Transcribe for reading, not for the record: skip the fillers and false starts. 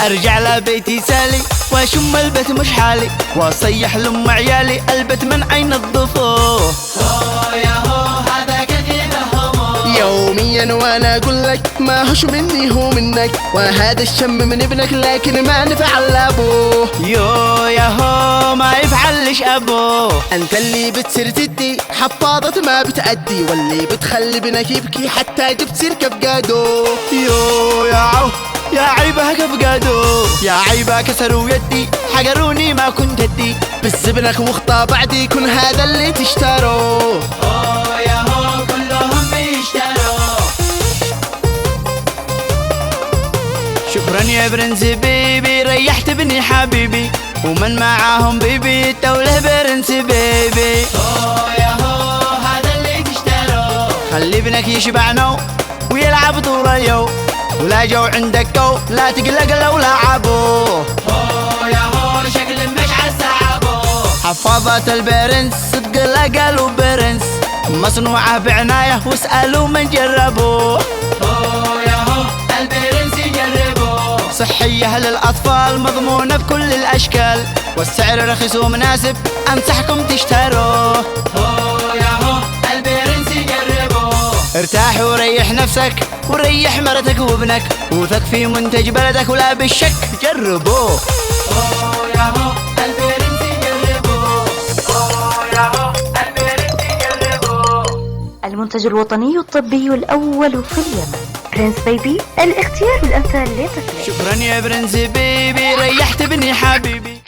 ارجع لبيتي سالي واشم البيت مش حالي واصيح لام عيالي البيت من عين الضفوف. يا هو هذا كثير هموم يوميا وانا اقول لك ما هوش مني هو منك، وهذا الشم من ابنك لكن ما نفع لابوه. يا هو ما يفعلش ابوه. انت اللي بتصير تدي حفاضة ما بتأدي، واللي بتخلي ابنك يبكي حتى تبصير كفقاده. يا عو يا عيبه كفقادو، يا عيبه كسروا يدي حقروني ما كنت ادي، بس ابنك مخطى بعد يكون هذا اللي تشتروه. يا هو كلهم بيشتروا. شكرا يا برنس بيبي ريحت ابني حبيبي، ومن معاهم بيبي توله برنس بيبي. يا هو هذا اللي تشتروا. خلي ابنك يشبع نو ويلعب طول اليوم، ولا جو عندك كو لا تقلق لو لعبوه. يا هو شكل مش عالسعبو. حفاضة البرنس صدق لا قالوا برنس، مصنوعة بعناية واسألوا من جربوه. يا هو البرنس يجربوه. صحية للأطفال مضمونة بكل الأشكال، والسعر رخيص ومناسب أنصحكم تشتروه. يا هو البرنس يجربوه. ارتاح وريح نفسك وريح مرتك وابنك، وثق في منتج بلدك ولا بالشك جربوه. يا هو البرنس يجربوه. يا هو البرنس يجربوه. المنتج الوطني الطبي الأول في اليمن. برنس بيبي، الاختيار الأمثل لطفلك. شكرا يا برنس بيبي ريحت ابني حبيبي.